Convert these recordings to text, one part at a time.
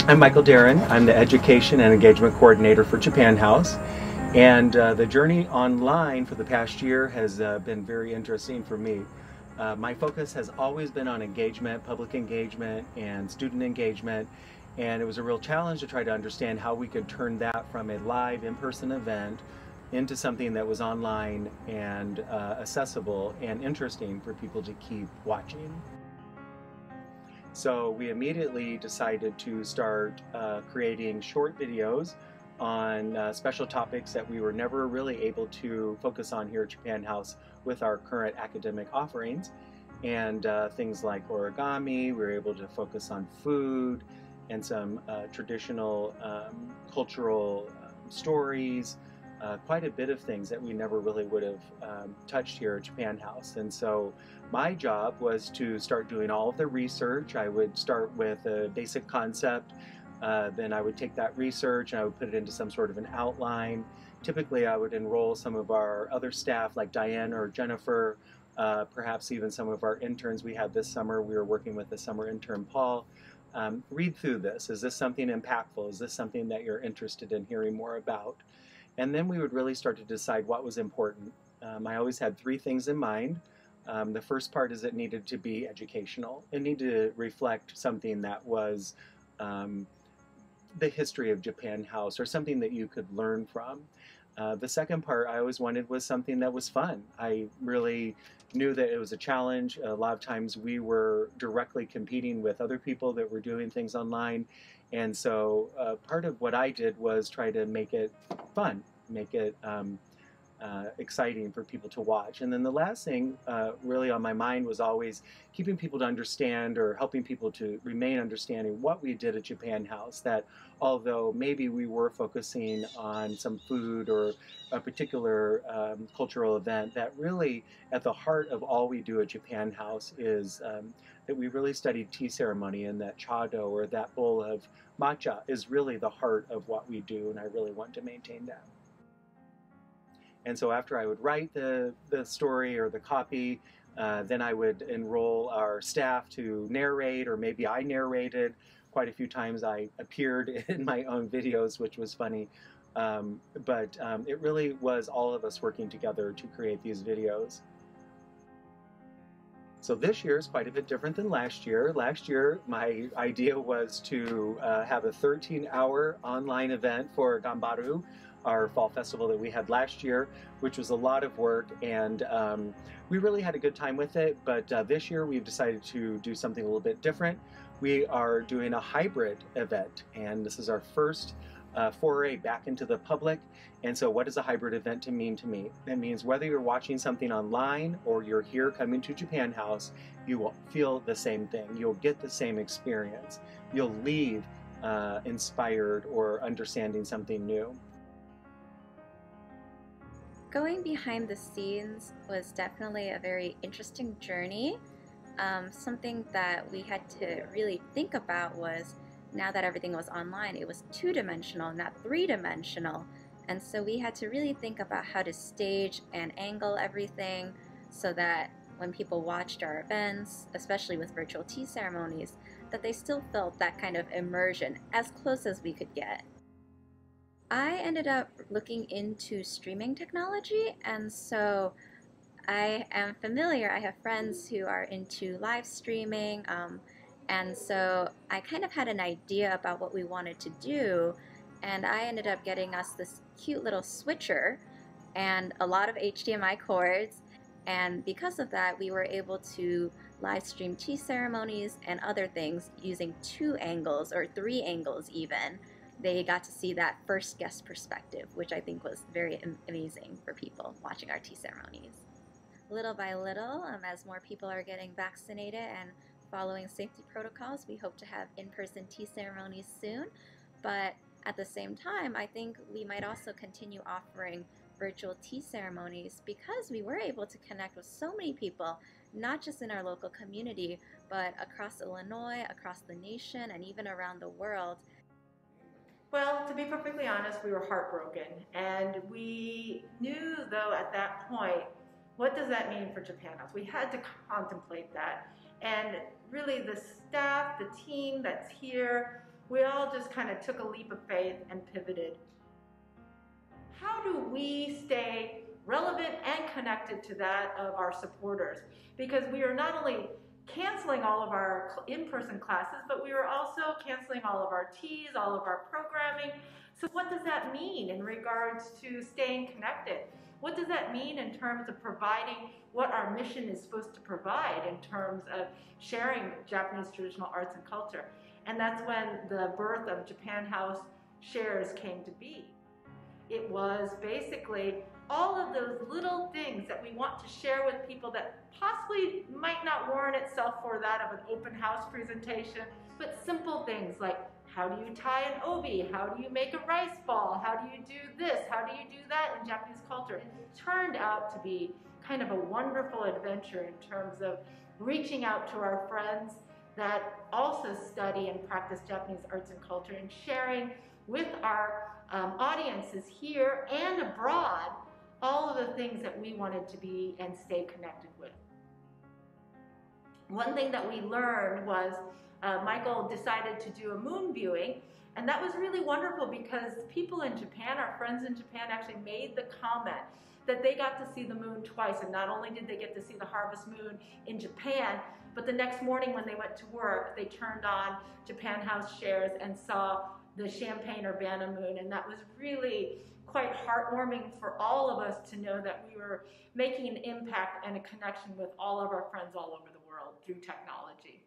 I'm Michael Darin. I'm the Education and Engagement Coordinator for Japan House. And the journey online for the past year has been very interesting for me. My focus has always been on engagement, public engagement, and student engagement. And it was a real challenge to try to understand how we could turn that from a live in-person event into something that was online and accessible and interesting for people to keep watching. So we immediately decided to start creating short videos on special topics that we were never really able to focus on here at Japan House with our current academic offerings. And things like origami, we were able to focus on food and some traditional cultural stories, quite a bit of things that we never really would have touched here at Japan House. And so my job was to start doing all of the research. I would start with a basic concept, then I would take that research and I would put it into some sort of an outline. Typically I would enroll some of our other staff like Diane or Jennifer, perhaps even some of our interns we had this summer. We were working with the summer intern Paul. Read through this. Is this something impactful? Is this something that you're interested in hearing more about? And then we would really start to decide what was important. I always had three things in mind. The first part is it needed to be educational. It needed to reflect something that was the history of Japan House or something that you could learn from. The second part I always wanted was something that was fun. I really knew that it was a challenge. A lot of times we were directly competing with other people that were doing things online. And so part of what I did was try to make it fun, make it exciting for people to watch. And then the last thing really on my mind was always keeping people to understand or helping people to remain understanding what we did at Japan House, that although maybe we were focusing on some food or a particular cultural event, that really at the heart of all we do at Japan House is that we really studied tea ceremony, and that chado or that bowl of matcha is really the heart of what we do, and I really want to maintain that. And so after I would write the story or the copy, then I would enroll our staff to narrate, or maybe I narrated. Quite a few times I appeared in my own videos, which was funny. But it really was all of us working together to create these videos. So this year is quite a bit different than last year. Last year, my idea was to have a 13-hour online event for Gambaru, our fall festival that we had last year, which was a lot of work, and we really had a good time with it. But this year we've decided to do something a little bit different. We are doing a hybrid event, and this is our first foray back into the public. And so what does a hybrid event mean to me? It means whether you're watching something online or you're here coming to Japan House, you will feel the same thing. You'll get the same experience. You'll leave inspired or understanding something new. Going behind the scenes was definitely a very interesting journey. Something that we had to really think about was, now that everything was online, it was two-dimensional, not three-dimensional. And so we had to really think about how to stage and angle everything so that when people watched our events, especially with virtual tea ceremonies, that they still felt that kind of immersion as close as we could get. I ended up looking into streaming technology, and so I am familiar. I have friends who are into live streaming, and so I kind of had an idea about what we wanted to do, and I ended up getting us this cute little switcher and a lot of HDMI cords, and because of that we were able to live stream tea ceremonies and other things using 2 angles or 3 angles even. They got to see that first guest perspective, which I think was very amazing for people watching our tea ceremonies. Little by little, as more people are getting vaccinated and following safety protocols, we hope to have in-person tea ceremonies soon. But at the same time, I think we might also continue offering virtual tea ceremonies because we were able to connect with so many people, not just in our local community, but across Illinois, across the nation, and even around the world. Well, to be perfectly honest, we were heartbroken, and we knew, though, at that point, what does that mean for Japan House? We had to contemplate that, and really the staff, the team that's here, we all just kind of took a leap of faith and pivoted. How do we stay relevant and connected to that of our supporters? Because we are not only canceling all of our in-person classes, but we are also canceling all of our teas, all of our programming. So what does that mean in regards to staying connected? What does that mean in terms of providing what our mission is supposed to provide in terms of sharing Japanese traditional arts and culture? And that's when the birth of Japan House Shares came to be. It was basically all of those little things that we want to share with people that possibly might not warrant itself for that of an open house presentation, but simple things like, how do you tie an obi? How do you make a rice ball? How do you do this? How do you do that in Japanese culture? It turned out to be kind of a wonderful adventure in terms of reaching out to our friends that also study and practice Japanese arts and culture and sharing with our audiences here and abroad all of the things that we wanted to be and stay connected with. One thing that we learned was Michael decided to do a moon viewing, and that was really wonderful because people in Japan, our friends in Japan, actually made the comment that they got to see the moon twice, and not only did they get to see the harvest moon in Japan, but the next morning when they went to work, they turned on Japan House Shares and saw the Champaign Urbana moon, and that was really quite heartwarming for all of us to know that we were making an impact and a connection with all of our friends all over the world through technology.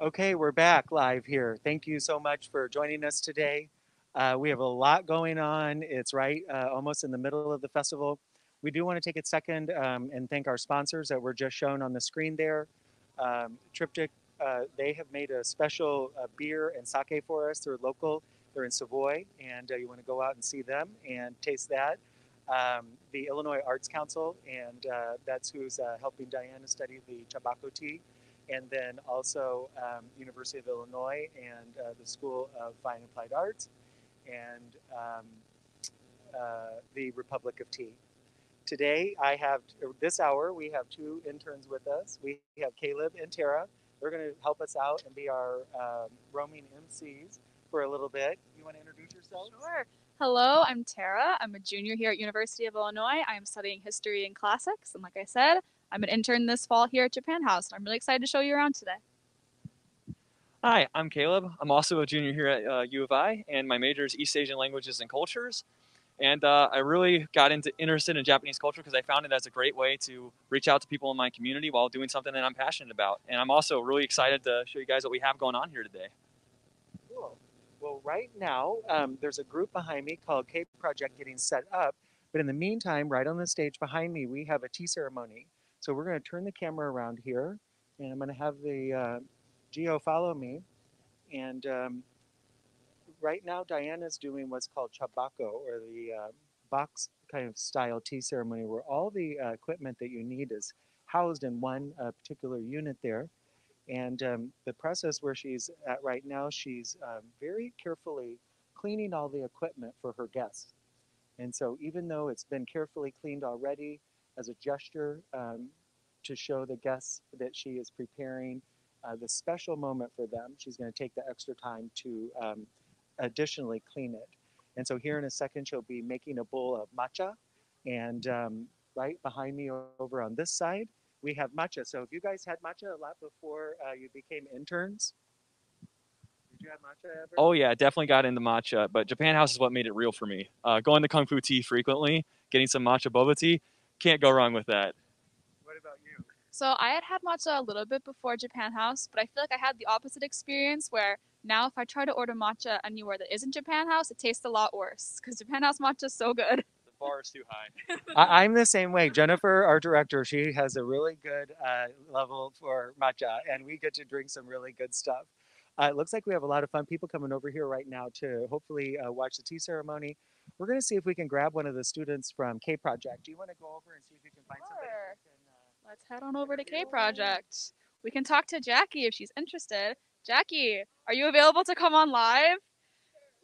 Okay, we're back live here. Thank you so much for joining us today. We have a lot going on. It's right almost in the middle of the festival. We do want to take a second and thank our sponsors that were just shown on the screen there. Triptych, they have made a special beer and sake for us. They're local. They're in Savoy, and you want to go out and see them and taste that. The Illinois Arts Council, and that's who's helping Diana study the tobacco tea. And then also University of Illinois and the School of Fine Applied Arts and the Republic of Tea. Today, this hour, we have two interns with us. We have Caleb and Tara. They're going to help us out and be our roaming MCs for a little bit. You want to introduce yourselves? Sure. Hello, I'm Tara. I'm a junior here at University of Illinois. I am studying history and classics, and like I said, I'm an intern this fall here at Japan House, and I'm really excited to show you around today. Hi, I'm Caleb. I'm also a junior here at U of I, and my major is East Asian Languages and Cultures. And I really got interested in Japanese culture because I found it as a great way to reach out to people in my community while doing something that I'm passionate about. And I'm also really excited to show you guys what we have going on here today. Cool. Well, right now, there's a group behind me called K Project getting set up. But in the meantime, right on the stage behind me, we have a tea ceremony. So we're going to turn the camera around here, and I'm going to have the Geo follow me. And right now, Diana's doing what's called chabako, or the box kind of style tea ceremony, where all the equipment that you need is housed in one particular unit there. And the process where she's at right now, she's very carefully cleaning all the equipment for her guests. And so even though it's been carefully cleaned already, as a gesture to show the guests that she is preparing the special moment for them, she's going to take the extra time to additionally clean it. And so here in a second, she'll be making a bowl of matcha. And right behind me over on this side, we have matcha. So have you guys had matcha a lot before you became interns? Did you have matcha ever? Oh yeah, definitely got into matcha, but Japan House is what made it real for me. Going to Kung Fu Tea frequently, getting some matcha boba tea, can't go wrong with that. What about you? So I had matcha a little bit before Japan House, but I feel like I had the opposite experience where now if I try to order matcha anywhere that isn't Japan House, it tastes a lot worse because Japan House matcha is so good. The bar is too high. I'm the same way. Jennifer, our director, she has a really good level for matcha, and we get to drink some really good stuff. It looks like we have a lot of fun people coming over here right now to hopefully watch the tea ceremony. We're going to see if we can grab one of the students from K Project. Do you want to go over and see if you can find somebody who can, Let's head on over to K Project. We can talk to Jackie if she's interested. Jackie, are you available to come on live?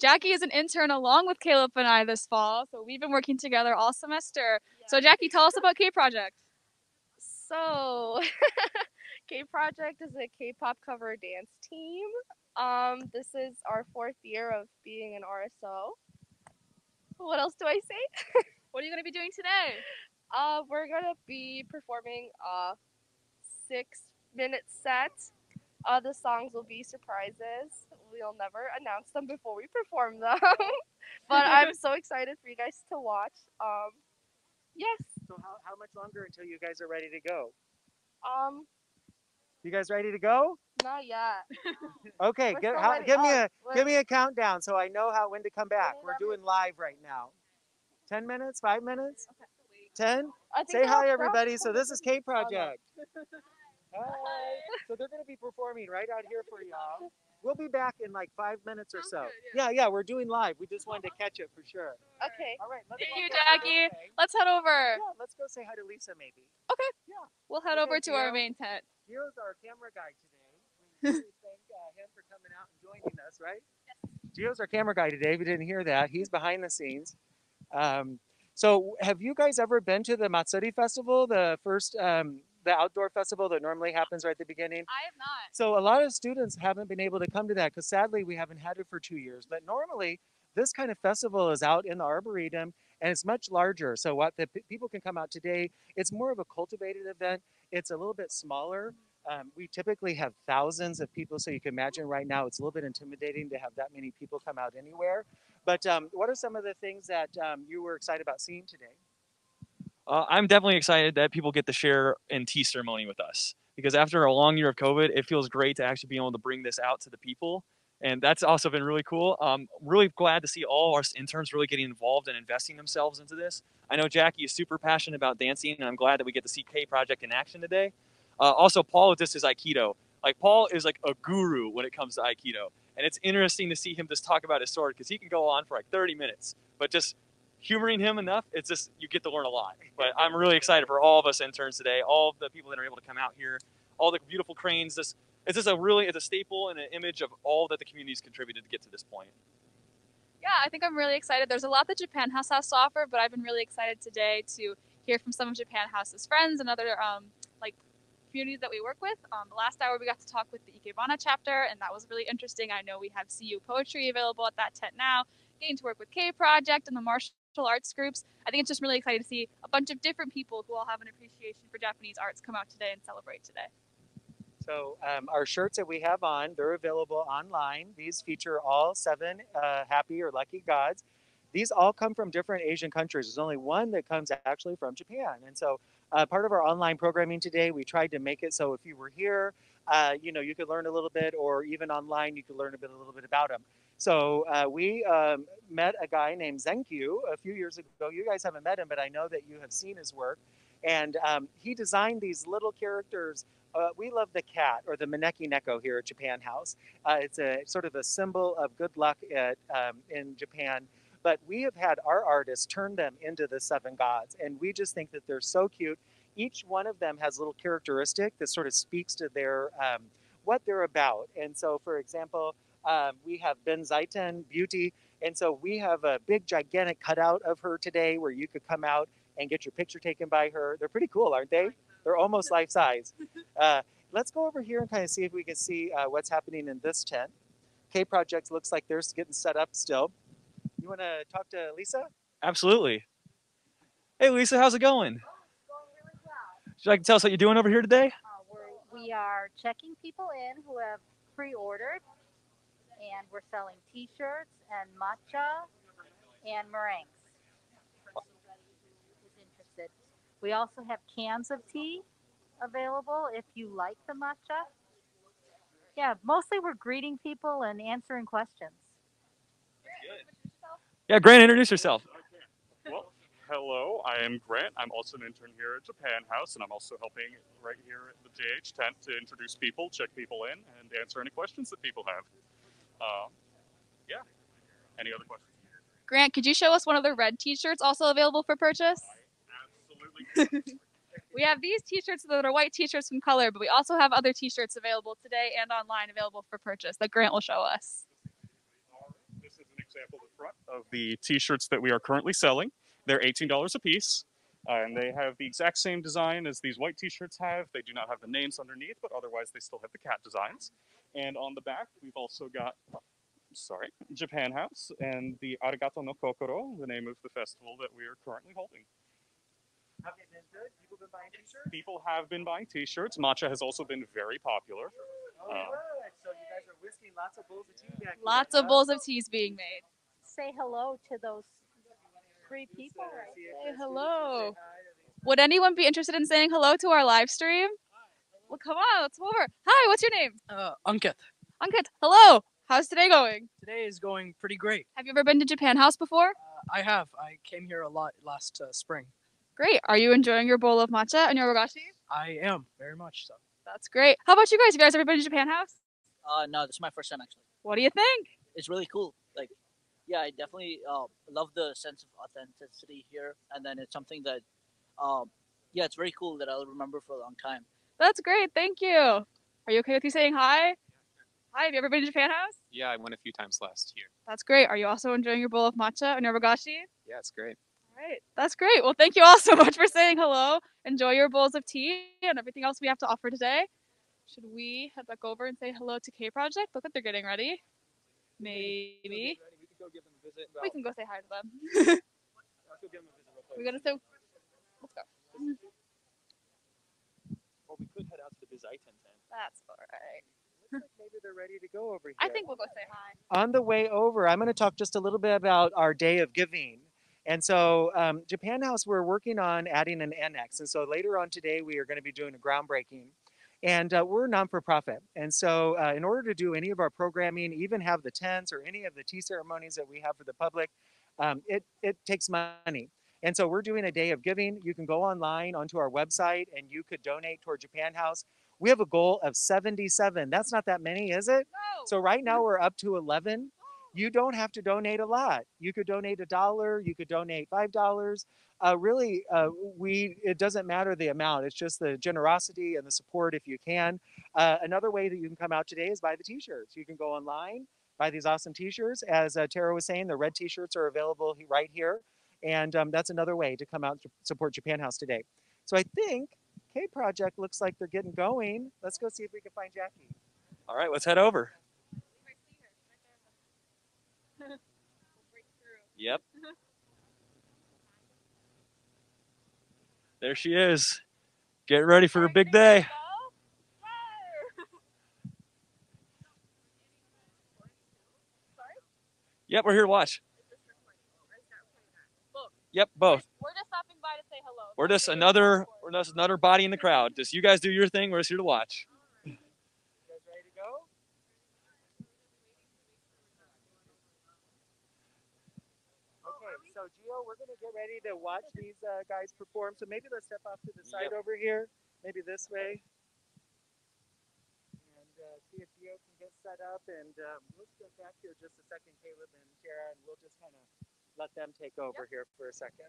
Jackie is an intern along with Caleb and I this fall, so we've been working together all semester. Yeah. So Jackie, tell us about K Project. So, K Project is a K-pop cover dance team. This is our 4th year of being an RSO. What else do I say? What are you going to be doing today? We're going to be performing a 6-minute set. The songs will be surprises. We'll never announce them before we perform them. But I'm so excited for you guys to watch. Yes. So how much longer until you guys are ready to go? You guys ready to go? Not yet. Okay, give me a countdown so I know when to come back. We're doing live right now. 10 minutes? 5 minutes? 10? Say hi, everybody. So this is K Project. Hi. So they're going to be performing right out here for y'all. We'll be back in like 5 minutes or so. Yeah, we're doing live. We just wanted to catch it for sure. Okay. All right. Thank you, Jackie. Okay. Let's head over. Yeah, let's go say hi to Lisa, maybe. Okay. Yeah. We'll head over to our main tent. Gio's our camera guy today. We really thank him for coming out and joining us, right? Yes. Gio's our camera guy today. If you didn't hear that, he's behind the scenes. So have you guys ever been to the Matsuri Festival, the first the outdoor festival that normally happens right at the beginning? I have not. So a lot of students haven't been able to come to that because sadly we haven't had it for 2 years. But normally this kind of festival is out in the Arboretum and it's much larger. So what the people can come out today, it's more of a cultivated event. It's a little bit smaller. We typically have thousands of people, so you can imagine right now it's a little bit intimidating to have that many people come out anywhere. But what are some of the things that you were excited about seeing today? I'm definitely excited that people get to share in tea ceremony with us. because after a long year of COVID, it feels great to actually be able to bring this out to the people. And that's also been really cool. Really glad to see all our interns really getting involved and investing themselves into this. I know Jackie is super passionate about dancing, and I'm glad that we get to see K Project in action today. Also, Paul with this is Aikido. Like, Paul is like a guru when it comes to Aikido. And it's interesting to see him just talk about his sword, because he can go on for like 30 minutes. But just humoring him enough, it's just, you get to learn a lot. But I'm really excited for all of us interns today, all of the people that are able to come out here, all the beautiful cranes. It's just it's a staple and an image of all that the community's contributed to get to this point. Yeah, I think I'm really excited. There's a lot that Japan House has to offer, but I've been really excited today to hear from some of Japan House's friends and other like communities that we work with. The last hour we got to talk with the Ikebana chapter, and that was really interesting. I know we have CU Poetry available at that tent now, getting to work with K Project and the martial arts groups. I think it's just really exciting to see a bunch of different people who all have an appreciation for Japanese arts come out today and celebrate today. So our shirts that we have on, they're available online. These feature all 7 happy or lucky gods. These all come from different Asian countries. There's only one that comes actually from Japan. And so part of our online programming today, we tried to make it so if you were here, you could learn a little bit, or even online, you could learn a little bit about them. So we met a guy named Zenkyu a few years ago. You guys haven't met him, but I know that you have seen his work. And he designed these little characters. We love the cat, or the Maneki Neko, here at Japan House. It's a sort of a symbol of good luck in Japan. But we have had our artists turn them into the 7 gods, and we just think that they're so cute. Each one of them has a little characteristic that sort of speaks to their what they're about. And so, for example, we have Benzaiten, beauty, and so we have a big, gigantic cutout of her today where you could come out and get your picture taken by her. They're pretty cool, aren't they? They're almost life size. Let's go over here and kind of see if we can see what's happening in this tent. K Project looks like they're getting set up still. You want to talk to Lisa? Absolutely. Hey, Lisa, how's it going? It's going really well. Would you like to tell us what you're doing over here today? We are checking people in who have pre-ordered, and we're selling T-shirts and matcha and meringues. Who's interested? We also have cans of tea available if you like the matcha. Yeah, mostly we're greeting people and answering questions. Yeah, Grant, introduce yourself. Well, hello, I am Grant. I'm also an intern here at Japan House, and I'm also helping right here at the JH tent to introduce people, check people in, and answer any questions that people have. Yeah. Any other questions? Grant, could you show us one of the red t-shirts also available for purchase? Absolutely. We have these t-shirts that are white t-shirts from Color, but we also have other t-shirts available today and online available for purchase that Grant will show us. This is an example at the front of the t-shirts that we are currently selling. They're $18 a piece, and they have the exact same design as these white t-shirts have. They do not have the names underneath, but otherwise they still have the cat designs. And on the back, we've also got, Japan House and the Arigatou no Kokoro, the name of the festival that we are currently holding. Have it been good? People been buying t-shirts? People have been buying t-shirts. Matcha has also been very popular. Oh, good. So you guys are whisking lots of bowls of tea back here. Lots of bowls of teas being made. Say hello to those 3 people. Say hello. Would anyone be interested in saying hello to our live stream? Well, come on, let's move over. Hi, what's your name? Ankit. Ankit, hello. How's today going? Today is going pretty great. Have you ever been to Japan House before? I have. I came here a lot last spring. Great. Are you enjoying your bowl of matcha and your wagashi? I am, very much so. That's great. How about you guys? Have you guys ever been to Japan House? No, this is my first time actually. What do you think? It's really cool. Like, yeah, I definitely love the sense of authenticity here, and then it's something that, yeah, it's very cool that I'll remember for a long time. That's great. Thank you. Are you okay with you saying hi? Hi. Have you ever been to Japan House? Yeah, I went a few times last year. That's great. Are you also enjoying your bowl of matcha and your wagashi? Yeah, it's great. All right. That's great. Well, thank you all so much for saying hello. Enjoy your bowls of tea and everything else we have to offer today. Should we head back over and say hello to K Project? Look like they're getting ready. Maybe. We can go give them a visit. We can go say hi to them. Let's go give them a visit real quick. We're gonna say, let's go. Or we could head out to the Bizaitan tent. That's all right. Maybe they're ready to go over here. I think we'll go say hi. On the way over, I'm going to talk just a little bit about our day of giving. And so Japan House, we're working on adding an annex. And so later on today, we are going to be doing a groundbreaking. And we're non-for-profit. And so in order to do any of our programming, even have the tents or any of the tea ceremonies that we have for the public, it takes money. And so we're doing a day of giving. You can go online onto our website and you could donate toward Japan House. We have a goal of 77. That's not that many, is it? No. So right now we're up to 11. You don't have to donate a lot. You could donate $1, you could donate $5. Really, it doesn't matter the amount. It's just the generosity and the support if you can. Another way that you can come out today is buy the t-shirts. You can go online, buy these awesome t-shirts. As Tara was saying, the red t-shirts are available right here. And that's another way to come out to support Japan House today. So I think K Project looks like they're getting going. Let's go see if we can find Jackie. All right, let's head over. Yep. There she is. Get ready for a big day. Yep, we're here to watch. Yep, both. We're just stopping by to say hello. We're just another body in the crowd. Just you guys do your thing. We're just here to watch. You guys ready to go? Okay, so Gio, we're gonna get ready to watch these guys perform. So maybe let's step off to the side over here. Maybe this way. And see if Gio can get set up. And we'll step back here just a second, Caleb and Tara, and we'll just kind of let them take over here for a second.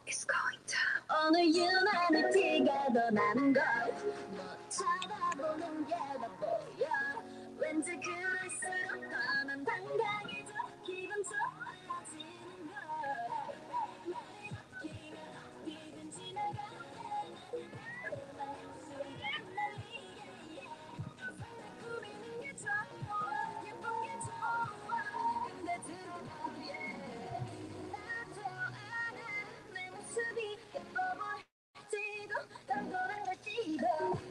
It's going down. 오늘 유난히 티가 더 나는 걸 못 쳐다보는 게 더 보여. 왠지 그럴수록 더 난 당당해져. 기분 좋아지는 걸. 기가 어디든 지나가. 순간 날리게. 상상 꾸미는 게 좋아. 예쁜 게 좋아. 근데 들어봐. 나도 알아. 내 모습이 예뻐 보일지도 덜덜한 걸지도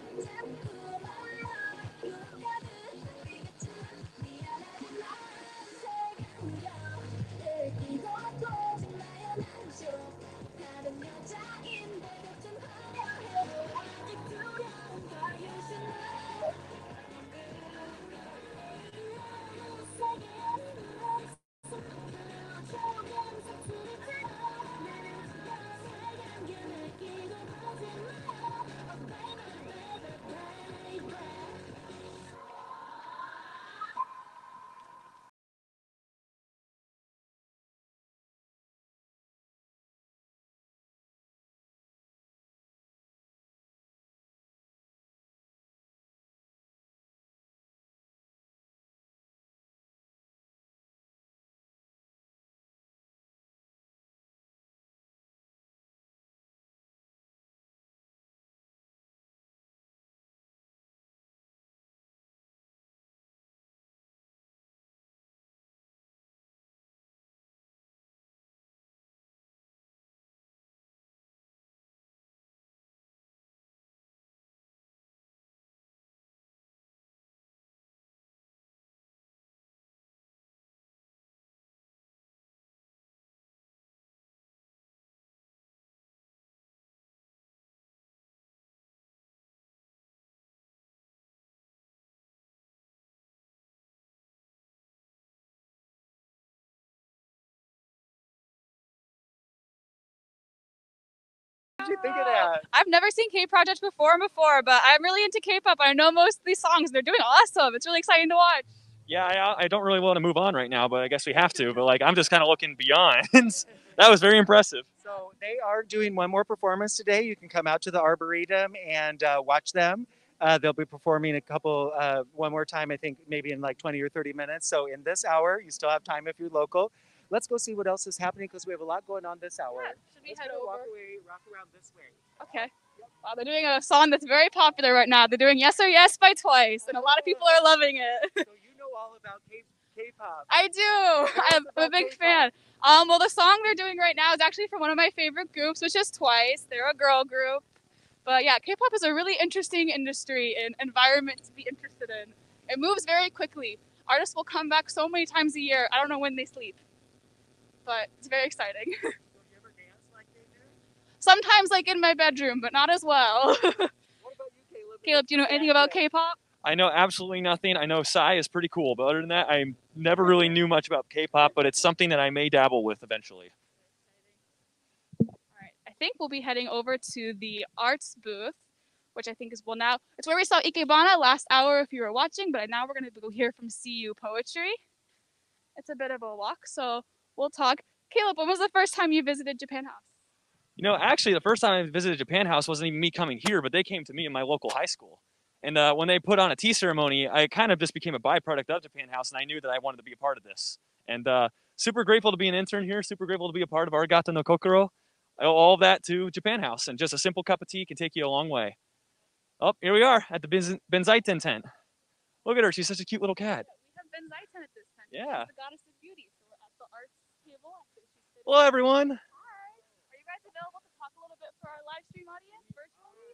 did you think of that? I've never seen K-Project before, but I'm really into K-pop. I know most of these songs. They're doing awesome. It's really exciting to watch. Yeah, I don't really want to move on right now, but I guess we have to. But like, I'm just kind of looking beyond. That was very impressive. So they are doing one more performance today. You can come out to the Arboretum and watch them. They'll be performing one more time, I think maybe in like 20 or 30 minutes. So in this hour, you still have time if you're local. Let's go see what else is happening because we have a lot going on this hour. Yeah, should we head over? Rock around this way. Okay. Wow, they're doing a song that's very popular right now. They're doing Yes or Yes by Twice, and a lot of people are loving it. So you know all about K-pop. I do. I'm a big fan. Well, the song they're doing right now is actually from one of my favorite groups, which is Twice. They're a girl group. But yeah, K-pop is a really interesting industry and environment to be interested in. It moves very quickly. Artists will come back so many times a year. I don't know when they sleep. But it's very exciting. So you ever dance like they do? Sometimes like in my bedroom, but not as well. What about you, Caleb? Caleb, do you know anything about K-pop? I know absolutely nothing. I know Psy is pretty cool, but other than that, I never really knew much about K-pop, but it's something that I may dabble with eventually. All right, I think we'll be heading over to the arts booth, which I think is, well, now, it's where we saw Ikebana last hour if you were watching, but now we're going to go hear from CU Poetry. It's a bit of a walk, so we'll talk. Caleb, when was the first time you visited Japan House? You know, actually, the first time I visited Japan House wasn't even me coming here, but they came to me in my local high school. And when they put on a tea ceremony, I kind of just became a byproduct of Japan House, and I knew that I wanted to be a part of this. And super grateful to be an intern here, super grateful to be a part of Arigatou no Kokoro. I owe all of that to Japan House, and just a simple cup of tea can take you a long way. Oh, here we are at the Benzaiten tent. Look at her, she's such a cute little cat. We have Benzaiten at this tent. Yeah. She's the goddess of beauty, so we're at the arts table. Hello, everyone. Hi. Are you guys available to talk a little bit for our live stream audience virtually?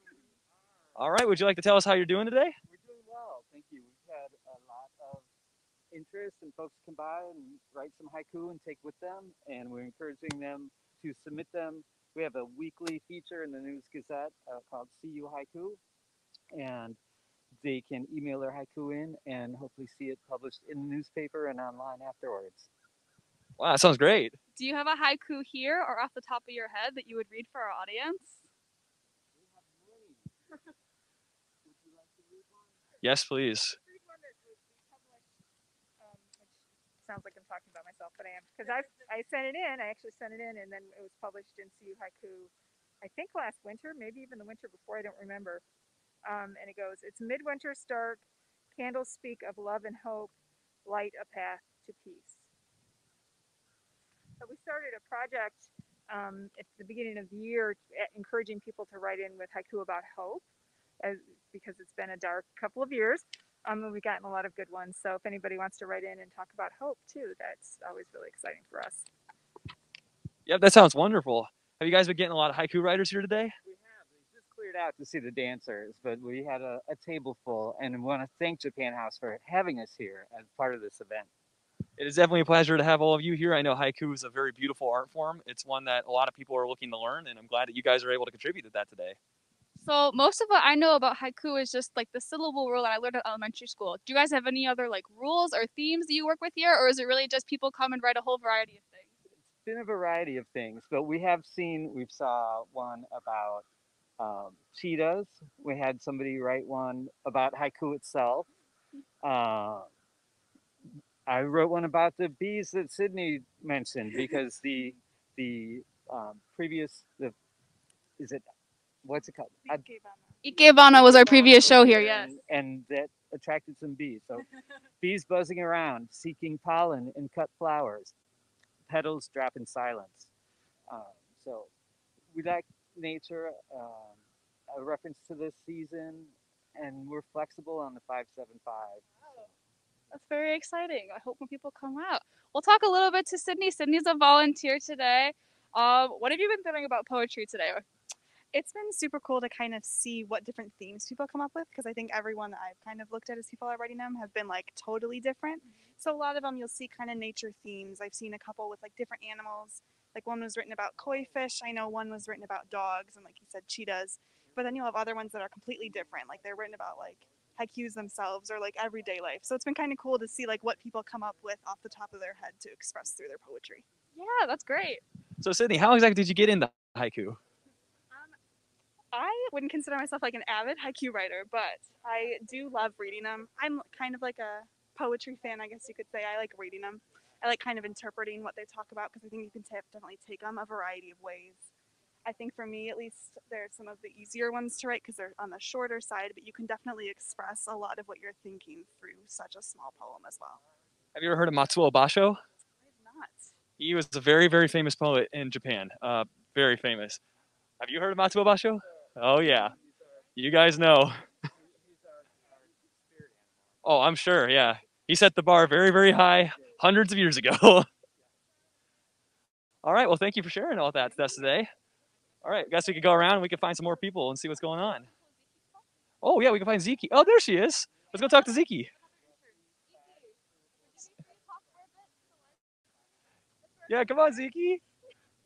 All right, would you like to tell us how you're doing today? We're doing well, thank you. We've had a lot of interest and folks come by and write some haiku and take with them, and we're encouraging them to submit them. We have a weekly feature in the News Gazette called CU Haiku, and they can email their haiku in and hopefully see it published in the newspaper and online afterwards. Wow, that sounds great. Do you have a haiku here or off the top of your head that you would read for our audience? Yes, please. Sounds like I'm talking about myself, but I am, because I sent it in. I actually sent it in, and then it was published in CU Haiku, I think last winter, maybe even the winter before. I don't remember. And it goes, "It's midwinter start. Candles speak of love and hope. Light a path to peace." So we started a project at the beginning of the year, encouraging people to write in with haiku about hope, because it's been a dark couple of years. And we've gotten a lot of good ones. So if anybody wants to write in and talk about hope too, that's always really exciting for us. Yep, that sounds wonderful. Have you guys been getting a lot of haiku writers here today? We have. We just cleared out to see the dancers, but we had a table full, and we want to thank Japan House for having us here as part of this event. It is definitely a pleasure to have all of you here. I know haiku is a very beautiful art form. It's one that a lot of people are looking to learn, and I'm glad that you guys are able to contribute to that today. So most of what I know about haiku is just like the syllable rule that I learned at elementary school. Do you guys have any other like rules or themes that you work with here, or is it really just people come and write a whole variety of things? It's been a variety of things, but we saw one about cheetahs. We had somebody write one about haiku itself. I wrote one about the bees that Sydney mentioned, because what's it called? Ikebana was our previous show here, yes. And that attracted some bees. So bees buzzing around, seeking pollen in cut flowers. Petals drop in silence. So we like nature, a reference to this season, and we're flexible on the 575. That's very exciting. I hope when people come out. We'll talk a little bit to Sydney. Sydney's a volunteer today. What have you been thinking about poetry today? It's been super cool to kind of see what different themes people come up with, because I think everyone that I've kind of looked at as people are writing them have been like totally different. So a lot of them you'll see kind of nature themes. I've seen a couple with like different animals. Like one was written about koi fish. I know one was written about dogs and, like you said, cheetahs. But then you'll have other ones that are completely different. Like they're written about like haikus themselves or like everyday life. So it's been kind of cool to see like what people come up with off the top of their head to express through their poetry. Yeah, that's great. So Sydney, how exactly did you get into haiku? I wouldn't consider myself like an avid haiku writer, but I do love reading them. I'm kind of like a poetry fan, I guess you could say. I like reading them. I like kind of interpreting what they talk about because I think you can definitely take them a variety of ways. I think for me, at least, they're some of the easier ones to write because they're on the shorter side, but you can definitely express a lot of what you're thinking through such a small poem as well. Have you ever heard of Matsuo Basho? Not. He was a very, very famous poet in Japan. Very famous. Have you heard of Matsuo Basho? Oh, yeah. You guys know. Oh, I'm sure, yeah. He set the bar very, very high hundreds of years ago. All right, well, thank you for sharing all that with us today. All right, guess we could go around and we can find some more people and see what's going on. Oh, yeah, we can find Ziki. Oh, there she is. Let's go talk to Ziki. Yeah, come on, Ziki.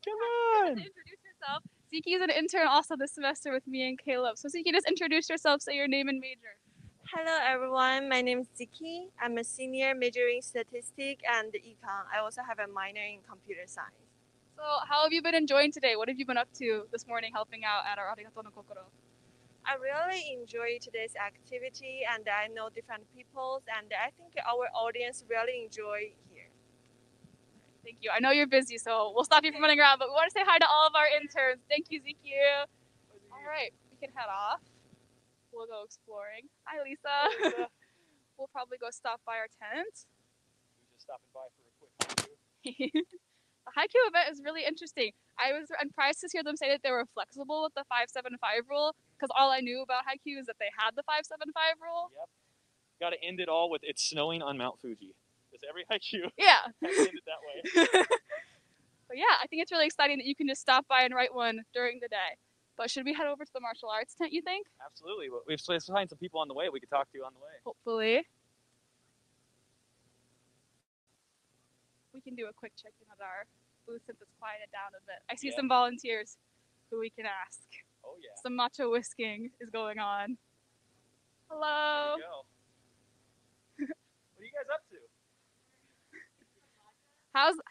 Come on. Introduce yourself. Ziki is an intern also this semester with me and Caleb. So Ziki, just introduce yourself, say your name and major. Hello everyone, my name is Ziki. I'm a senior majoring statistics and econ. I also have a minor in computer science. So how have you been enjoying today? What have you been up to this morning helping out at our Arigatou no Kokoro? I really enjoy today's activity and I know different peoples and I think our audience really enjoy here. Thank you. I know you're busy, so we'll stop you from running around, but we want to say hi to all of our interns. Thank you, Ziki. All right, we can head off. We'll go exploring. Hi, Lisa. Hey, Lisa. We'll probably go stop by our tent. We're just stopping by for a quick haiku. The haiku event is really interesting. I was surprised to hear them say that they were flexible with the 5-7-5 rule, because all I knew about haiku is that they had the 5-7-5 rule. Yep. Got to end it all with "It's snowing on Mount Fuji." Does every haiku Yeah. end it that way? But yeah, I think it's really exciting that you can just stop by and write one during the day. But should we head over to the martial arts tent, you think? Absolutely. Well, we've find some people on the way we could talk to on the way. Hopefully. We can do a quick check-in at our booth since it's quieted down a bit. I see some volunteers who we can ask. Oh, yeah. Some matcha whisking is going on. Hello. There we go. What are you guys up to?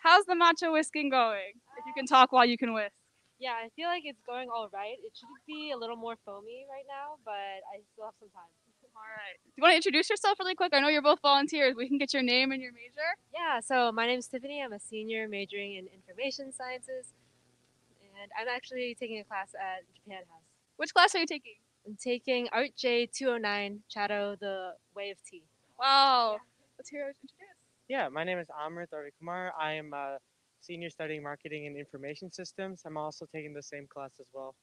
How's the matcha whisking going? If you can talk while you can whisk. Yeah, I feel like it's going all right. It should be a little more foamy right now, but I still have some time. All right. Do you want to introduce yourself really quick? I know you're both volunteers. We can get your name and your major. Yeah, so my name's Tiffany. I'm a senior majoring in information sciences, and I'm actually taking a class at Japan House. Which class are you taking? I'm taking Art J 209, Chato, the Way of Tea. Wow. Let's hear it introduce. Yeah, my name is Amrit Ravikumar. I am a senior studying marketing and information systems. I'm also taking the same class as well.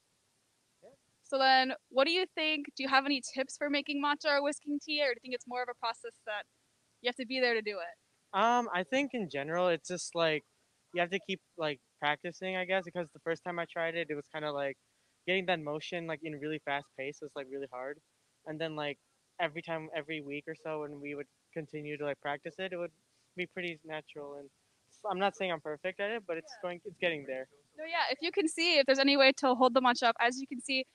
So then, what do you think? Do you have any tips for making matcha or whisking tea, or do you think it's more of a process that you have to be there to do it? I think in general, it's just like you have to keep like practicing, I guess, because the first time I tried it, it was kind of like getting that motion like in really fast pace was like really hard. And then like every week or so, when we would continue to like practice it, it would be pretty natural. And I'm not saying I'm perfect at it, but it's getting there. No, yeah. If you can see, if there's any way to hold the matcha up, as you can see,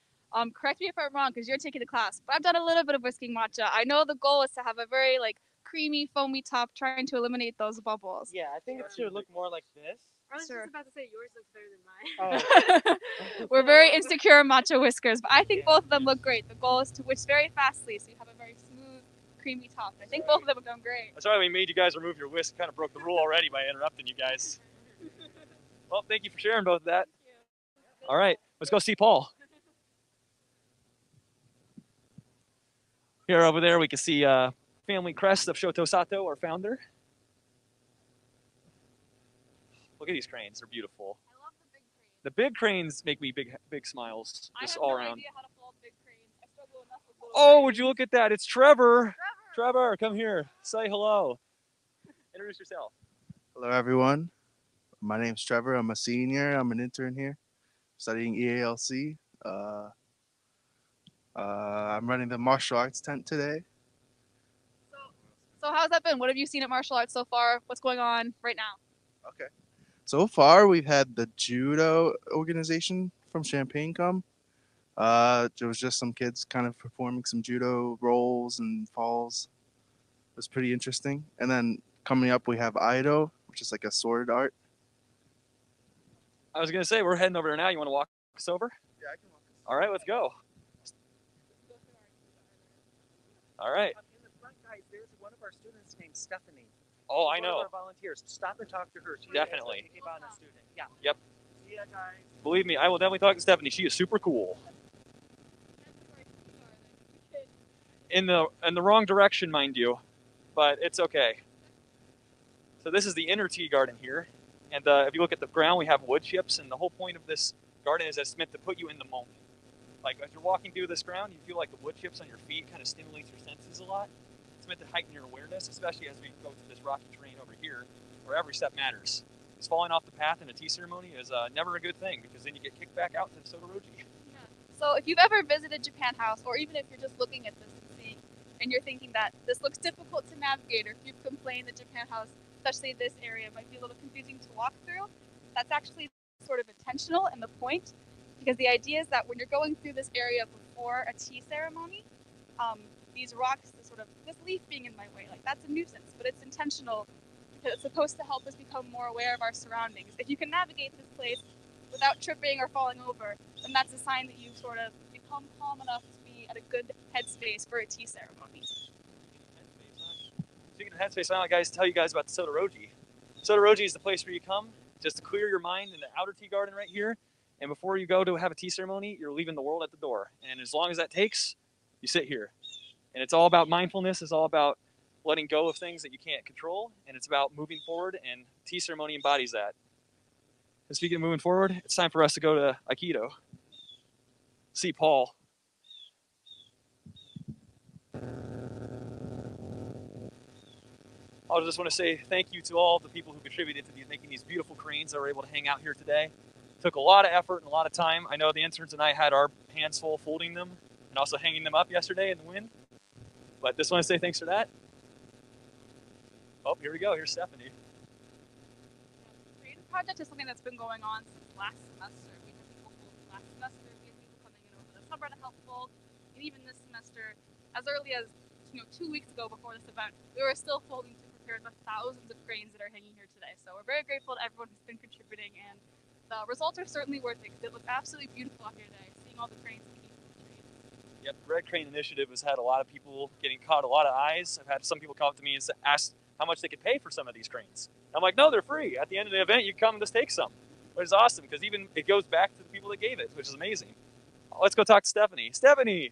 correct me if I'm wrong, because you're taking the class, but I've done a little bit of whisking matcha. I know the goal is to have a very like creamy, foamy top, trying to eliminate those bubbles. Yeah, I think it should look more like this. I was just about to say yours looks better than mine. We're very insecure matcha whiskers, but I think both of them look great. The goal is to whisk very fastly, so you have a very smooth, creamy top. I think both of them have done great. That's why we made you guys remove your whisk. Kind of broke the rule already by interrupting you guys. Well, thank you for sharing both of that. All right, let's go see Paul. Here over there, we can see family crest of Shoto Sato, our founder. Look at these cranes; they're beautiful. I love the big cranes. The big cranes make me big smiles, just all around. I have no idea how to pull up big cranes. I struggle enough with little Oh, would you look at that? It's Trevor. Trevor, come here. Say hello. Introduce yourself. Hello, everyone. My name's Trevor. I'm a senior. I'm an intern here, studying EALC. I'm running the martial arts tent today. So how's that been? What have you seen at martial arts so far? What's going on right now? Okay. So far, we've had the judo organization from Champaign come. There was just some kids kind of performing some judo rolls and falls. It was pretty interesting. And then coming up, we have Aido, which is like a sword art. I was gonna say we're heading over there now. You want to walk us over? Yeah, I can walk us. All right, let's go. All right. In the front, guys, there's one of our students named Stephanie. Oh, She's I know. One of our volunteers. Stop and talk to her. She's Definitely. a Ikebana student. Yeah. Yep. See ya, guys. Believe me, I will definitely talk to Stephanie. She is super cool. In the wrong direction, mind you, but it's okay. So this is the inner tea garden here, and if you look at the ground, we have wood chips, and the whole point of this garden is that it's meant to put you in the moment. Like as you're walking through this ground, you feel like the wood chips on your feet kind of stimulates your senses a lot. It's meant to heighten your awareness, especially as we go through this rocky terrain over here, where every step matters. Because falling off the path in a tea ceremony is never a good thing, because then you get kicked back out to the Sotoroji. Yeah. So if you've ever visited Japan House, or even if you're just looking at this and seeing, and you're thinking that this looks difficult to navigate, or if you've complained that Japan House, especially this area, might be a little confusing to walk through, that's actually sort of intentional in the point, because the idea is that when you're going through this area before a tea ceremony, these rocks, this leaf being in my way, like that's a nuisance, but it's intentional because it's supposed to help us become more aware of our surroundings. If you can navigate this place without tripping or falling over, then that's a sign that you've sort of become calm enough to be at a good headspace for a tea ceremony. Speaking of headspace, I want to tell you guys about the Sotoroji. Sotoroji is the place where you come just to clear your mind in the outer tea garden right here. And before you go to have a tea ceremony, you're leaving the world at the door. And as long as that takes, you sit here. And it's all about mindfulness. It's all about letting go of things that you can't control. And it's about moving forward, and tea ceremony embodies that. And speaking of moving forward, it's time for us to go to Aikido. See Paul. I just want to say thank you to all the people who contributed to making these beautiful cranes that were able to hang out here today. It took a lot of effort and a lot of time. I know the interns and I had our hands full folding them and also hanging them up yesterday in the wind. But just want to say thanks for that. Oh, here we go. Here's Stephanie. The creative project is something that's been going on since last semester. We had people fold last semester. We had people coming in over the summer to help fold. And even this semester, as early as 2 weeks ago before this event, we were still folding to prepare the thousands of cranes that are hanging here today. So we're very grateful to everyone who's been contributing, and the results are certainly worth it because it looks absolutely beautiful out here today, seeing all the cranes hanging from the trees. Yep, the Red Crane Initiative has had a lot of people getting caught, a lot of eyes. I've had some people come up to me and ask how much they could pay for some of these cranes. I'm like, no, they're free. At the end of the event, you come and just take some. Which is awesome, because even it goes back to the people that gave it, which is amazing. Let's go talk to Stephanie. Stephanie,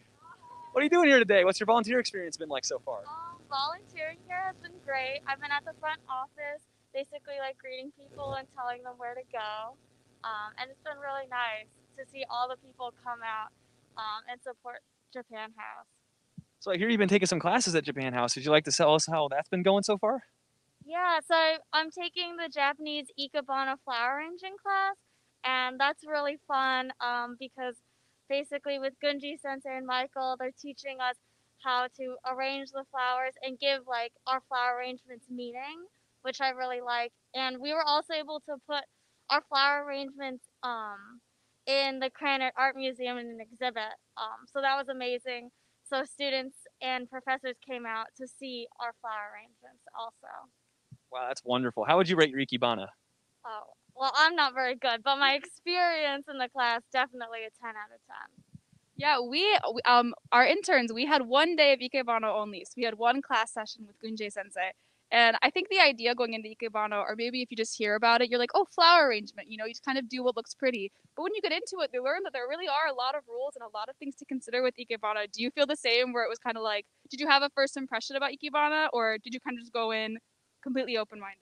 what are you doing here today? What's your volunteer experience been like so far? Volunteering here has been great. I've been at the front office, basically like greeting people and telling them where to go. And it's been really nice to see all the people come out and support Japan House. So I hear you've been taking some classes at Japan House. Would you like to tell us how that's been going so far? Yeah, so I'm taking the Japanese Ikebana flower arranging class, and that's really fun because basically with Gunji Sensei and Michael, they're teaching us how to arrange the flowers and give like our flower arrangements meaning, which I really like. And we were also able to put our flower arrangements in the Granite Art Museum in an exhibit. So that was amazing. So students and professors came out to see our flower arrangements also. Wow, that's wonderful. How would you rate your Ikebana? Oh, well, I'm not very good, but my experience in the class, definitely a 10 out of 10. Yeah, our interns, we had 1 day of Ikebana only. So we had one class session with Gunji Sensei. And I think the idea going into Ikebana, or maybe if you just hear about it, you're like, oh, flower arrangement, you just kind of do what looks pretty. But when you get into it, they learn that there really are a lot of rules and a lot of things to consider with Ikebana. Do you feel the same, where it was kind of like, did you have a first impression about Ikebana, or did you kind of just go in completely open-minded?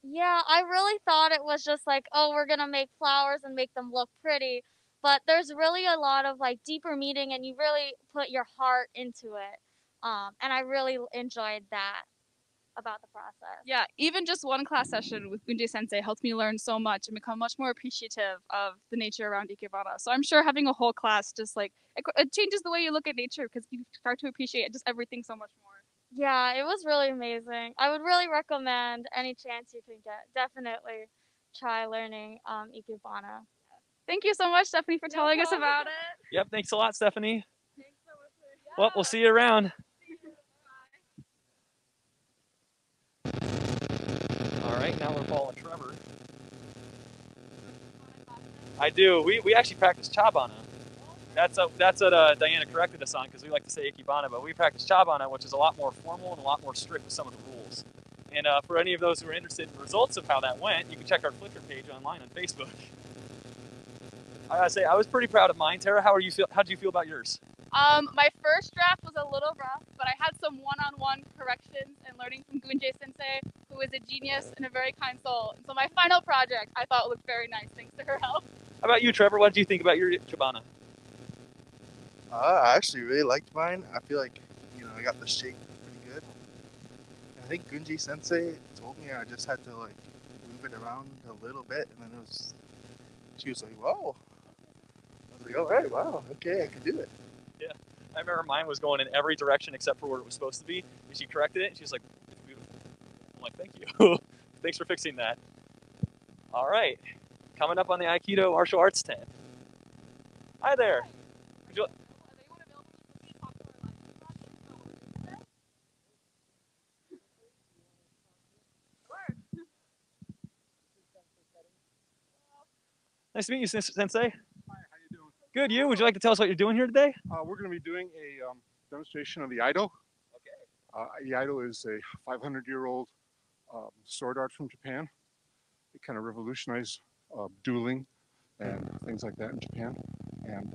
Yeah, I really thought it was just like, oh, we're going to make flowers and make them look pretty. But there's really a lot of like deeper meaning, and you really put your heart into it. And I really enjoyed that about the process. Yeah, even just one class session with Gunji Sensei helped me learn so much and become much more appreciative of the nature around Ikebana. So I'm sure having a whole class just like, it changes the way you look at nature, because you start to appreciate just everything so much more. Yeah, it was really amazing. I would really recommend any chance you can get. Definitely try learning Ikebana. Thank you so much, Stephanie, for telling us about it. Yep, thanks a lot, Stephanie. Well, we'll see you around. All right, now we're following Trevor. I do. We actually practice Chabana. That's what Diana corrected us on, because we like to say ikebana, but we practice chabana, which is a lot more formal and a lot more strict with some of the rules. And for any of those who are interested in the results of how that went, you can check our Flickr page online on Facebook. I gotta say, I was pretty proud of mine. Tara, how did you feel about yours? My first draft was a little rough, but I had some one-on-one corrections and learning from Gunjay Sensei, who is a genius and a very kind soul. And so my final project, I thought looked very nice thanks to her help. How about you, Trevor? What did you think about your chabana? I actually really liked mine. I feel like, I got the shape pretty good. I think Gunji Sensei told me I just had to like move it around a little bit, and then she was like, "Whoa!" I was like, "All right, wow, okay, I can do it." Yeah, I remember mine was going in every direction except for where it was supposed to be. And she corrected it, and she was like, "It's beautiful." I'm like, "Thank you, thanks for fixing that." All right, coming up on the Aikido martial arts tent. Hi there. Would you, nice to meet you, Sensei. Hi, how you doing? Good, you? Would you like to tell us what you're doing here today? We're going to be doing a demonstration of the Ido. Okay. The Ido is a 500-year-old sword art from Japan. It kind of revolutionized dueling and things like that in Japan. And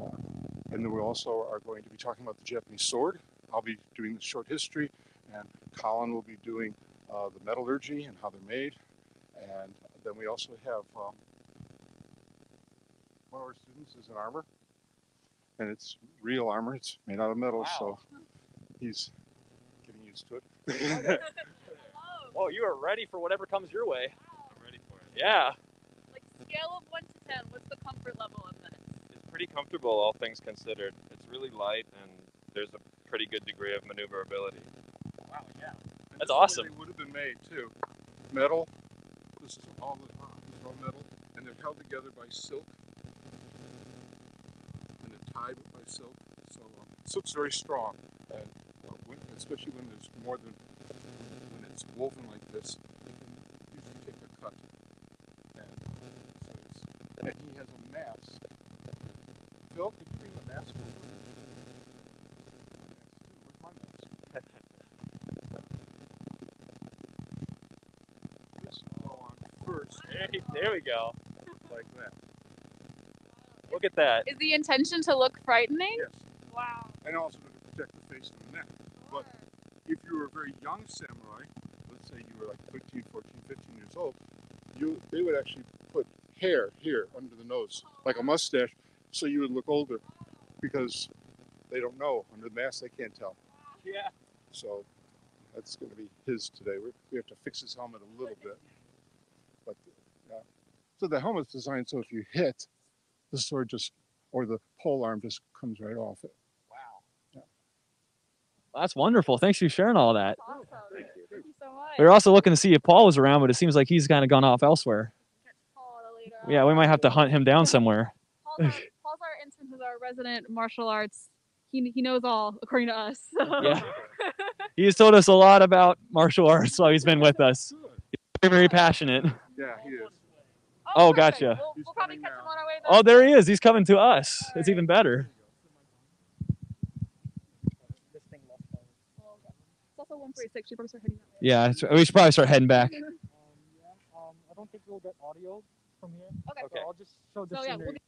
then we also are going to be talking about the Japanese sword. I'll be doing the short history, and Colin will be doing the metallurgy and how they're made. And then we also have one of our students is an armor, and it's real armor. It's made out of metal, wow. So he's getting used to it. Oh, you are ready for whatever comes your way. I'm ready for it. Yeah. Like scale of 1 to 10, what's the comfort level of this? It's pretty comfortable, all things considered. It's really light, and there's a pretty good degree of maneuverability. Wow, yeah. That's awesome. They would have been made too. Metal. This is all metal, and they're held together by silk, and they're tied by silk. So silk's very strong, and especially when there's more than when it's woven like this, you can usually take a cut. And he has a mask. Phil, could you bring the mask over? Where's my mask? This will go on first. Hey, there we go. Like that. Look at that. Is the intention to look frightening? Yes. Wow. And also to protect the face and the neck. But if you were a very young samurai, let's say you were like 13, 14, 15 years old, they would actually put hair here under the nose, like a mustache, so you would look older, because they don't know. Under the mask, they can't tell. Yeah. So that's going to be his today. We have to fix his helmet a little bit. But yeah. So the helmet's designed so if you hit, the sword or the pole arm just comes right off it. Wow. Yeah. Well, that's wonderful. Thanks for sharing all that. Awesome. Thank you so much. We were also looking to see if Paul was around, but it seems like he's kind of gone off elsewhere. Yeah, we might have to hunt him down somewhere. Paul's our intern, who's our resident martial arts. He knows all, according to us. So. Yeah. He's told us a lot about martial arts while he's been with us. He's very, very passionate. Yeah, he is. Oh, gotcha. We'll probably catch him on our way Oh, there he is. He's coming to us. Right. It's even better. It's also 1:46. She probably start heading out. Yeah, we should probably start heading back. I don't think we'll get audio from here. Okay. So I'll just show the scenery.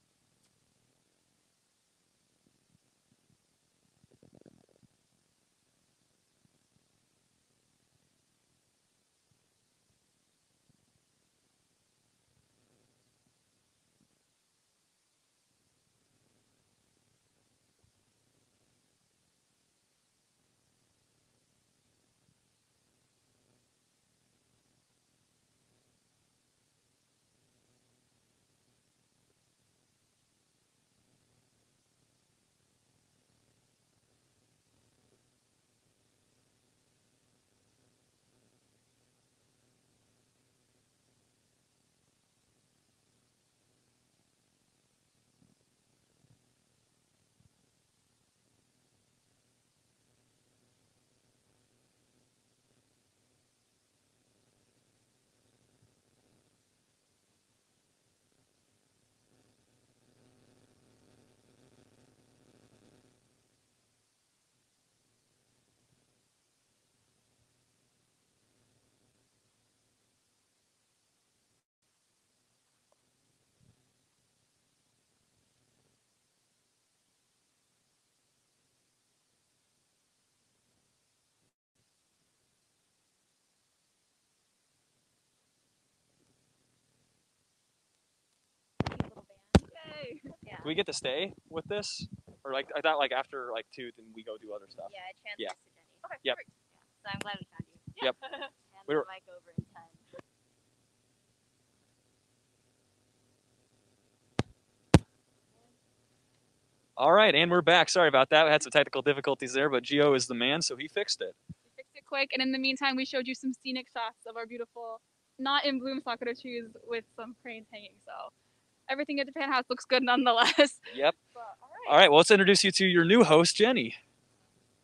we get to stay with this? Or like, I thought like after like 2, then we go do other stuff. Yeah, I transferred Yeah. to Jenny. Okay, Yep. perfect. Yeah. So I'm glad we found you. Yep. Hand We the were- mic over in time. All right, and we're back. Sorry about that. We had some technical difficulties there, but Gio is the man, so he fixed it. We fixed it quick, and in the meantime, we showed you some scenic shots of our beautiful, not in bloom sakura trees with some cranes hanging. So everything at Japan House looks good nonetheless. Yep. All right, well, let's introduce you to your new host, Jenny.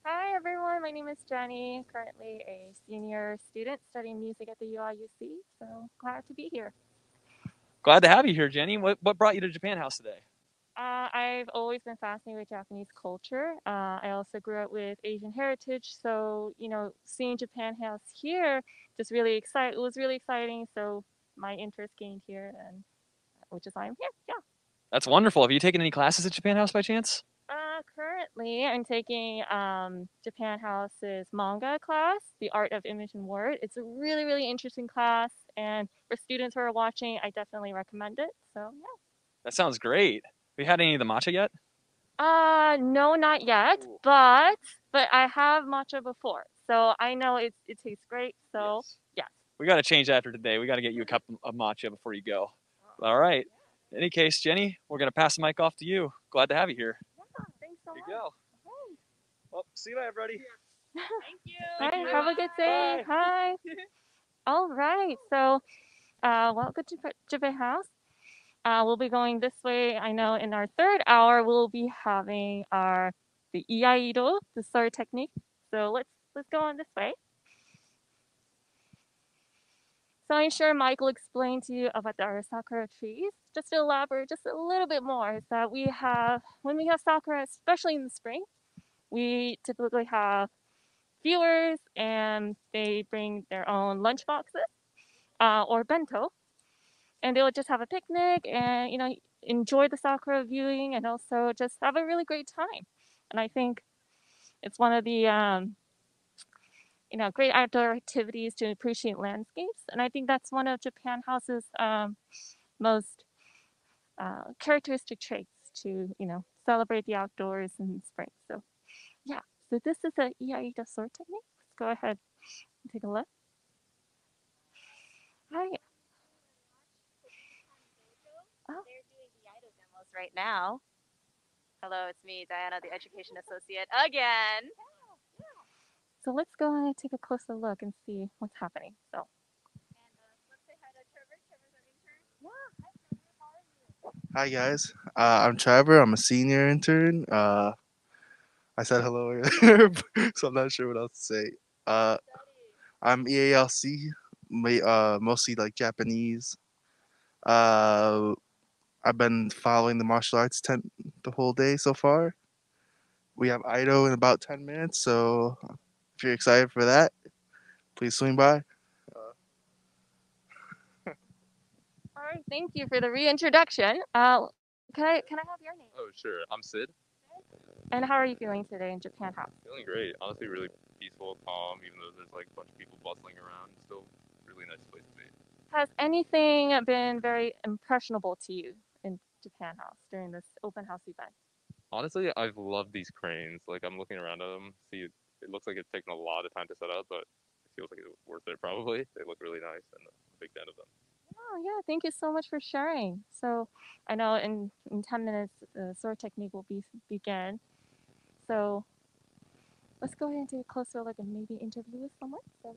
Hi everyone, my name is Jenny, currently a senior student studying music at the UIUC, so glad to be here. Glad to have you here, Jenny. What brought you to Japan House today? I've always been fascinated with Japanese culture. I also grew up with Asian heritage, so seeing Japan House here just it was really exciting. So my interest gained here, and which is why I'm here. Yeah. That's wonderful. Have you taken any classes at Japan House by chance? Currently, I'm taking Japan House's manga class, The Art of Image and Word. It's a really, really interesting class, and for students who are watching, I definitely recommend it. So yeah. That sounds great. Have you had any of the matcha yet? No, not yet, but I have matcha before, so I know it tastes great. So yes. We got to change that after today. We got to get you a cup of matcha before you go. All right. In any case, Jenny, we're going to pass the mic off to you. Glad to have you here. Thanks so much. Go. Well, see you later, everybody. Thank you. Hi, have a good day. Bye. Hi. All right, so welcome to Japan House. We'll be going this way. I know in our third hour we'll be having the iaido, the sword technique. So let's go on this way. So I'm sure Mike will explain to you about our sakura trees. Just to elaborate just a little bit more, is that when we have sakura, especially in the spring, we typically have viewers and they bring their own lunch boxes or bento, and they will just have a picnic and enjoy the sakura viewing and also just have a really great time. And I think it's one of the great outdoor activities to appreciate landscapes. And I think that's one of Japan House's most characteristic traits to celebrate the outdoors in spring. So yeah, so this is the iaido sword technique. Let's go ahead and take a look. Hi. They're doing iaido demos right now. Hello, it's me, Diana, the Education Associate again. So let's go and take a closer look and see what's happening. So. Let's say hi to Trevor. Trevor's our intern. Yeah. Hi, Trevor. How are you? Hi guys, I'm Trevor. I'm a senior intern. I said hello earlier, so I'm not sure what else to say. I'm EALC, mostly like Japanese. I've been following the martial arts tent the whole day so far. We have Ido in about 10 minutes, so if you're excited for that, please swing by. All right, thank you for the reintroduction. Can I have your name? Oh, sure. I'm Sid. And how are you feeling today in Japan House? Feeling great. Honestly, really peaceful, calm, even though there's like a bunch of people bustling around. Still really nice place to be. Has anything been very impressionable to you in Japan House during this open house event? Honestly, I've loved these cranes. Like, I'm looking around at them. See, it looks like it's taken a lot of time to set up, but it feels like it's worth it probably. They look really nice, and I'm a big fan of them. Oh, yeah, thank you so much for sharing. So I know in 10 minutes the sword technique will begin. So let's go ahead and take a closer look and maybe interview with someone. So,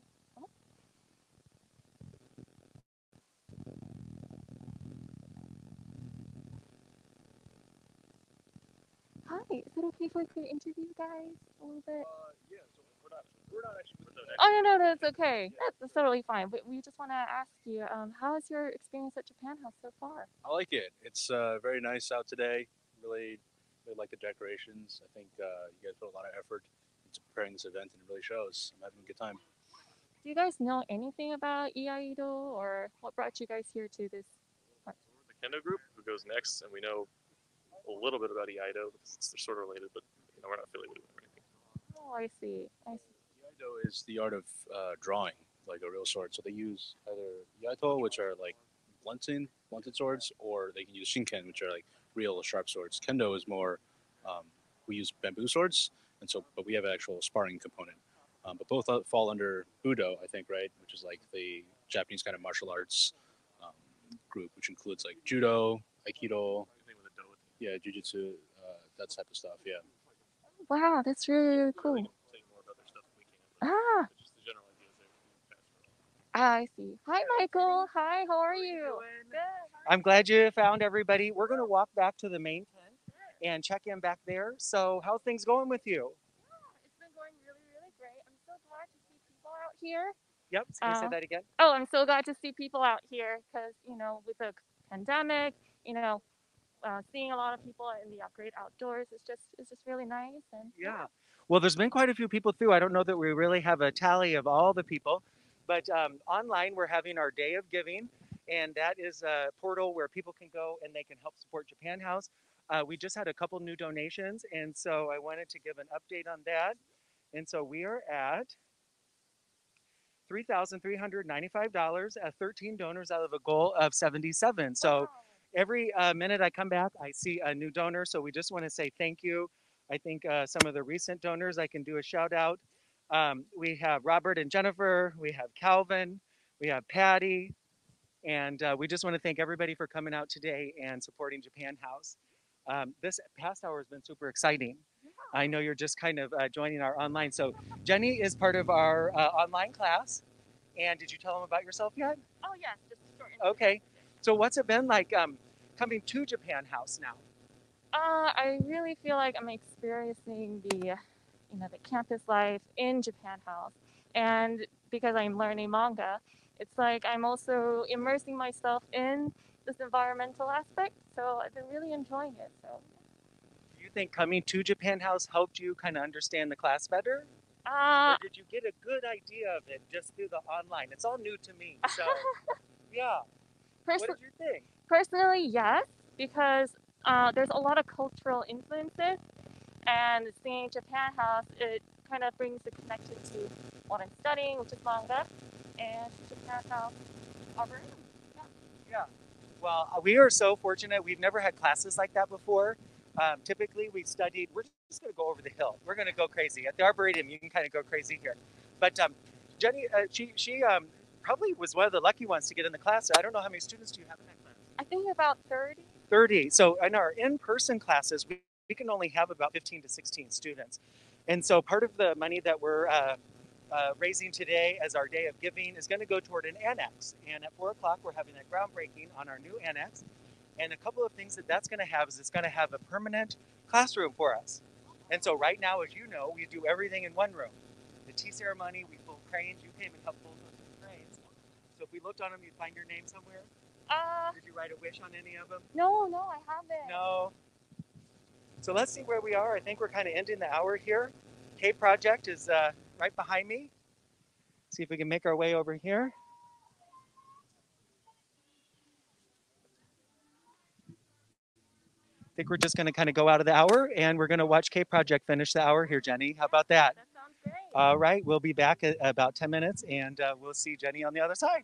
hi, is it okay if we could interview you guys a little bit? Yeah, so we're not actually with them. Oh, no, that's okay. That's totally fine. But we just want to ask you, how has your experience at Japan House so far? I like it. It's very nice out today. Really like the decorations. I think you guys put a lot of effort into preparing this event, and it really shows. I'm having a good time. Do you guys know anything about iaido, or what brought you guys here to this? The kendo group who goes next, and we know a little bit about iaido because they're sort of related, but we're not affiliated with them or anything. Oh, I see. Iaido is the art of drawing, like a real sword. So they use either yaito, which are like blunted swords, or they can use shinken, which are like real sharp swords. Kendo is more, we use bamboo swords, and so but we have an actual sparring component. But both fall under Budo, I think, right? Which is like the Japanese kind of martial arts group, which includes like judo, aikido, yeah, jujitsu, that type of stuff. Yeah. Wow, that's really, really cool. Ah, I see. Hi, Michael. Hi, how are you? Good. I'm glad you found everybody. We're going to walk back to the main tent and check in back there. So, how's things going with you? It's been going really, really great. I'm so glad to see people out here. Yep. Can you say that again? Oh, I'm so glad to see people out here because, with the pandemic, seeing a lot of people in the great outdoors is just really nice. And Yeah. Well, there's been quite a few people through. I don't know that we really have a tally of all the people, but online we're having our Day of Giving, and that is a portal where people can go and they can help support Japan House. We just had a couple new donations, and so I wanted to give an update on that. And so we are at $3,395 at 13 donors out of a goal of 77. So every minute I come back, I see a new donor. So we just want to say thank you. I think some of the recent donors, I can do a shout out. We have Robert and Jennifer, we have Calvin, we have Patty, and we just want to thank everybody for coming out today and supporting Japan House. This past hour has been super exciting. I know you're just kind of joining our online. So Jenny is part of our online class. And did you tell them about yourself yet? Oh, yes, just a short Okay. So what's it been like coming to Japan House now? I really feel like I'm experiencing the campus life in Japan House. And because I'm learning manga, it's like I'm also immersing myself in this environmental aspect. So I've been really enjoying it. So. Do you think coming to Japan House helped you kind of understand the class better? Or did you get a good idea of it just through the online? It's all new to me. So, yeah. What did you think? Personally, yes, because there's a lot of cultural influences, and seeing Japan House, it kind of brings the connection to what I'm studying, which is manga, and Japan House Arboretum. Yeah. Well, we are so fortunate. We've never had classes like that before. Typically, we studied, we're just going to go over the hill. We're going to go crazy. At the Arboretum, you can kind of go crazy here. But Jenny, she probably was one of the lucky ones to get in the class. I don't know how many students do you have in that class? I think about 30. 30. So in our in-person classes, we can only have about 15 to 16 students. And so part of the money that we're raising today as our Day of Giving is going to go toward an annex. And at 4 o'clock, we're having a groundbreaking on our new annex. And a couple of things that that's going to have is it's going to have a permanent classroom for us. And so right now, as you know, we do everything in one room. The tea ceremony, we pull cranes. You came and helped pull those cranes. So if we looked on them, you'd find your name somewhere? Did you write a wish on any of them? No, I haven't. No. So let's see where we are. I think we're kind of ending the hour here. K Project is right behind me. See if we can make our way over here. I think we're just going to kind of go out of the hour and we're going to watch K Project finish the hour here, Jenny. How about that? That sounds great. All right, we'll be back in about 10 minutes and we'll see Jenny on the other side.